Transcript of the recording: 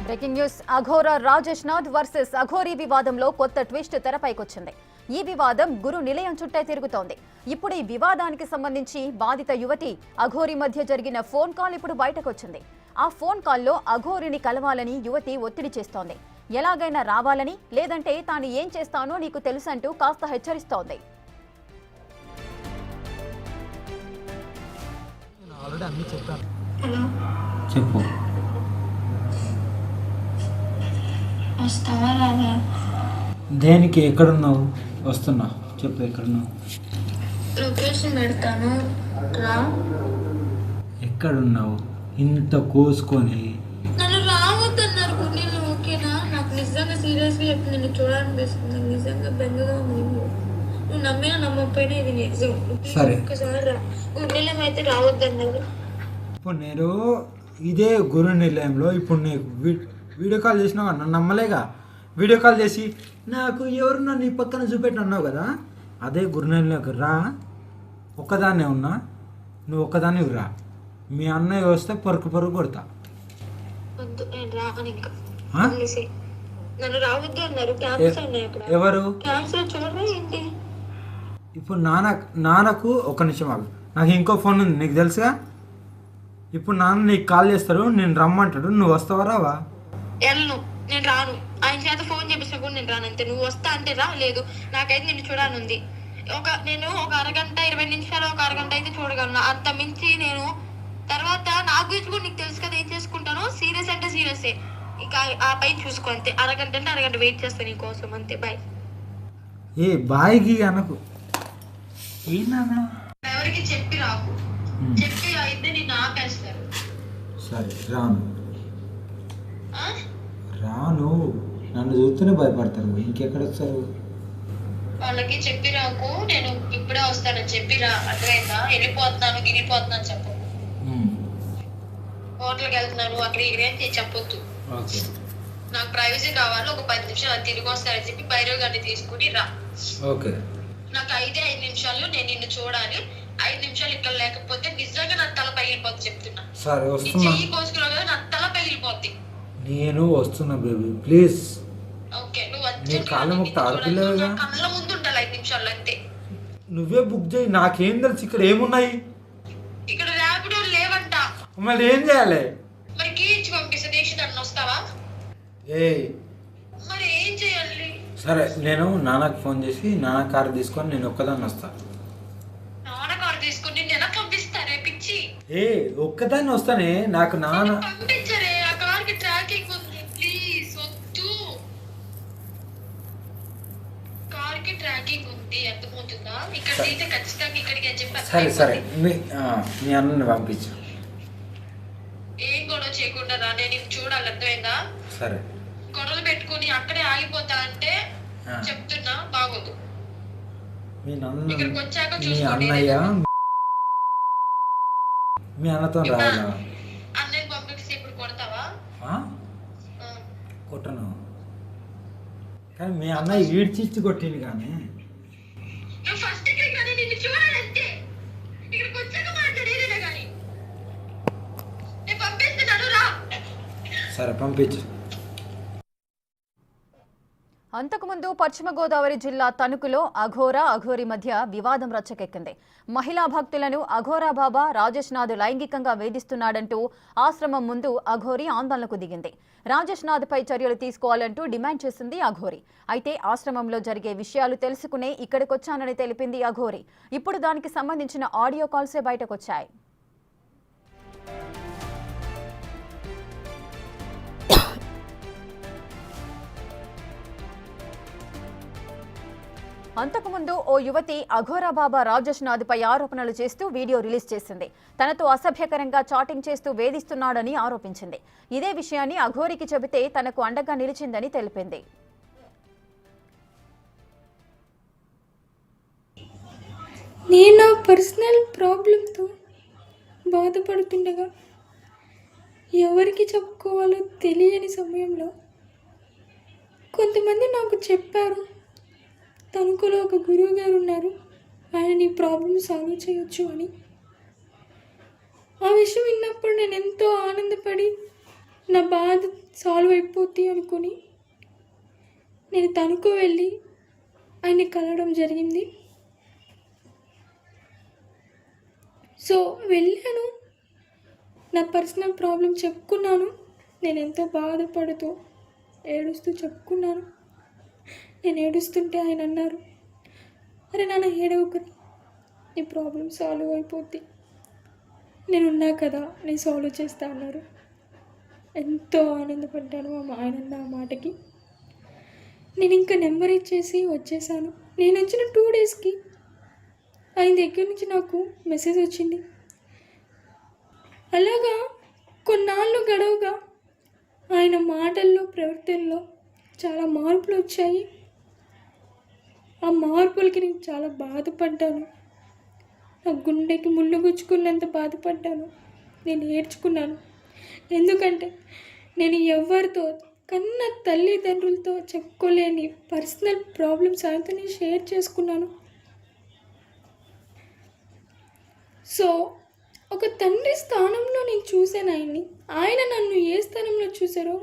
Breaking news. Aghora Rajesh Nath versus Aghori వివాదంలో కొత్త twist తెరపైకొచ్చింది. ఈ వివాదం గురు నిలయం చుట్టే తిరుగుతోంది. ఇప్పుడు ఈ వివాదానికి సంబంధించి బాధిత యువతి అఘోరీ మధ్య జరిగిన ఫోన్ కాల్ ఇప్పుడు బయటకొచ్చింది. ఆ ఫోన్ కాల్లో అఘోరిని కలవాలని యువతి ఒత్తిడి చేస్తోంది. ఎలాగైనా రావాలని, లేదంటే తాను ఏం చేస్తానో నీకు తెలుసంటూ కాస్త హెచ్చరిస్తోంది. చెప్పు. దేనికి? ఎక్కడున్నావు? వస్తున్నా. చెప్పు, ఎక్కడున్నావు? లొకేషన్ పెడతాను, రా. ఎక్కడున్నావు? ఇంత కోసుకొని నన్ను రావద్దన్నారు కొన్ని. ఓకేనా? నాకు నిజంగా సీరియస్గా చెప్పి నిన్ను చూడాలనిపిస్తుంది. నిజంగా బెంగగా ఉంది. నువ్వు నమ్మినా నమ్మకపోయినా ఇది నిజం. సరే, ఒకసారి రా. గుండెలం అయితే రావద్దన్నారు. ఇప్పుడు నేను ఇదే గురు నిలయంలో ఇప్పుడు నీకు వీడియో కాల్ చేసినావు. నన్ను నమ్మలేగా. వీడియో కాల్ చేసి నాకు ఎవరున్నా నీ పక్కన చూపెట్టి అన్నావు కదా. అదే గురు నిలయంలోకి రా. ఒక్కదాన్నే ఉన్నా, నువ్వు ఒక్కదాన్ని రా. మీ అన్నయ్య వస్తే పరుకు కొడతా. వద్దు, నేను రాను ఇంకా. నన్ను రావద్దు అన్నారు. క్యాన్సర్ ఉన్నాయి అక్కడ. ఎవరు? క్యాన్సర్ చూడరా ఏంటి? ఇప్పుడు నాన్నకు ఒక నిమిషం ఆగు. నాకు ఇంకో ఫోన్ ఉంది, నీకు తెలుసుగా. ఇప్పుడు నాన్న నీకు కాల్ చేస్తాడు, నేను రమ్మంటాడు. నువ్వు వస్తావా రావా? వెళ్ళను, నేను రాను. ఆయన చేత ఫోన్ చేపిస్తా కూడా నేను రాను. అంతే. నువ్వు వస్తా అంటే రా, లేదు నాకైతే నిన్ను చూడాలనుంది. నేను ఒక అరగంట 20 నిమిషాలు, ఒక అరగంట అయితే చూడగలను. అంత మించి నేను తర్వాత నా గురించి కూడా నీకు తెలుసు కదా ఏం చేసుకుంటాను. సీరియస్ అంటే సీరియసే. ఇక ఆ పై చూసుకో. అంతే. అరగంట అంటే అరగంట వెయిట్ చేస్తాను నీ కోసం. అంతే. బాయ్. ఏ బాయ్కి అనకు. ఏనా ఎవరికి చెప్పి రాకు. చెప్పి అయితే నిన్ను ఆపేస్తారు. సరే, రాను. నన్ను చూస్తూనే భయపడతారు. ఇంకెక్కడ వస్తారు? వాళ్ళకి చెప్పి రాకు. నేను ఇప్పుడే వస్తానని చెప్పి రా. అర్థమైందా? వెళ్ళిపోతున్నాను చెప్పు. హోటల్కి వెళ్తున్నాను, అక్కడ ఇక్కడ చెప్పొద్దు. నాకు ప్రైవసీ కావాలి. ఒక 10 నిమిషాలు తిరిగి వస్తానని చెప్పి భైరవ్ గారిని తీసుకుని రా. నాకు 5 నిమిషాలు నేను నిన్ను చూడాలి. 5 నిమిషాలు ఇక్కడ లేకపోతే నిజంగా నా తల పగిలిపోద్ది చెప్తున్నా. సరే, చెయ్యి కోసుకున్నావు కదా, నా తల పగిలిపోద్ది. నేను వస్తున్నా బేబీ, ప్లీజ్. ఓకే, నువ్వు కళ్ళ ముందు ఉండాలి 5 నిమిషాలు అంతే. నువ్వే బుక్ చేయి. నాకేం తెలుసు ఇక్కడ ఏమున్నాయి. ఇక్కడ ర్యాపిడో లేవంట. మరి ఏం చేయాలి? మరి కీ ఇచ్చి పంపిస్తా. దేశం వస్తావా? మరి ఏం చేయాలి? సరే, నేను నాన్నకి ఫోన్ చేసి నాన్న కారు తీసుకొని నేను ఒక్కదాన్ని వస్తా. నాన్న కారు తీసుకొని నేను ఎలా పంపిస్తారే పిచ్చి? ఒక్కదాన్ని వస్తానే. నాకు నాన్న పంపించరే. ఆ కార్కి ట్రాకింగ్ ఉంది. ప్లీజ్ వద్దు. కార్కి ట్రాకింగ్ ఉంది, అర్థమవుతుందా? ఇక్కడ అయితే ఖచ్చితంగా ఇక్కడికి అని చెప్పి. సరే, మీ అన్నని పంపించు. ఏం గొడవ చేయకుండా రా. నేను నీకు చూడాలి, అర్థమైందా? సరే. గొడవలు పెట్టుకుని అక్కడే ఆగిపోతా అంటే చెప్తున్నా, బాగోదు. ఇక్కడికి వచ్చాక చూసుకోండి. మీ అన్నతో రావాలా? అన్నయ్య పంపిస్తే ఇప్పుడు కొడతావా? కొట్టను. కానీ మీ అన్నయ్య ఈడ్చిచ్చి కొట్టింది. కానీ నువ్వు ఫస్ట్ ఇక్కడికి రాని, నిన్ను చూడాలంటే ఇక్కడికి వచ్చాక మాట్లాడేదేనా కానీ. నేను పంపిస్తున్నాను, రా. సరే, పంపించు. అంతకుముందు పశ్చిమ గోదావరి జిల్లా తణుకులో అఘోరీ మధ్య వివాదం రచ్చకెక్కింది. మహిళా భక్తులను అఘోరా బాబా రాజేష్ నాథ్ లైంగికంగా వేధిస్తున్నాడంటూ ఆశ్రమం ముందు అఘోరీ ఆందోళనకు దిగింది. రాజేష్ నాథ్ పై చర్యలు తీసుకోవాలంటూ డిమాండ్ చేసింది అఘోరీ. అయితే ఆశ్రమంలో జరిగే విషయాలు తెలుసుకునే ఇక్కడికొచ్చానని తెలిపింది అఘోరీ. ఇప్పుడు దానికి సంబంధించిన ఆడియో కాల్సే బయటకొచ్చాయి. అంతకుముందు ఓ యువతి అఘోరా బాబా రాజేష్ నాథ్ పై ఆరోపణలు చేస్తూ వీడియో రిలీజ్ చేసింది. తనతో అసభ్యకరంగా చాటింగ్ చేస్తూ వేధిస్తున్నాడని ఆరోపించింది. ఇదే విషయాన్ని అఘోరీకి చెబితే తనకు అండగా నిలిచిందని తెలిపింది. నేను నా పర్సనల్ ప్రాబ్లంతో బాధపడుతుండగా ఎవరికి చెప్పుకోవాలో తెలియని సమయంలో కొంతమంది నాకు చెప్పారు, తణుకులో ఒక గురువు గారు ఉన్నారు, ఆయన నీ ప్రాబ్లమ్ సాల్వ్ చేయొచ్చు అని. ఆ విషయం విన్నప్పుడు నేను ఎంతో ఆనందపడి నా బాధ సాల్వ్ అయిపోద్ది అనుకుని నేను తణుకు వెళ్ళి ఆయన్ని కలవడం జరిగింది. సో వెళ్ళాను, నా పర్సనల్ ప్రాబ్లం చెప్పుకున్నాను. నేను ఎంతో బాధపడుతూ ఏడుస్తూ చెప్పుకున్నాను. నేను ఏడుస్తుంటే ఆయన అన్నారు, అరే నాన్న ఏడవకు, నీ ప్రాబ్లం సాల్వ్ అయిపోద్ది, నేనున్నా కదా, నేను సాల్వ్ చేస్తా అన్నారు. ఎంతో ఆనందపడ్డాను ఆయన అన్న ఆ మాటకి. నేను ఇంకా నెంబర్ ఇచ్చేసి వచ్చేసాను. నేను వచ్చిన 2 డేస్కి ఆయన దగ్గర నుంచి నాకు మెసేజ్ వచ్చింది. అలాగా కొన్నాళ్ళు గడవగా ఆయన మాటల్లో ప్రవర్తనలో చాలా మార్పులు వచ్చాయి. ఆ మార్పులకి నేను చాలా బాధపడ్డాను. నా గుండెకి ముళ్ళు గుచ్చుకున్నంత బాధపడ్డాను. నేను ఏడ్చుకున్నాను. ఎందుకంటే నేను ఎవరితో కన్న తల్లిదండ్రులతో చెప్పుకోలేని పర్సనల్ ప్రాబ్లమ్స్ ఆయనతో నేను షేర్ చేసుకున్నాను. సో ఒక తండ్రి స్థానంలో నేను చూశాను ఆయన్ని. ఆయన నన్ను ఏ స్థానంలో చూశారో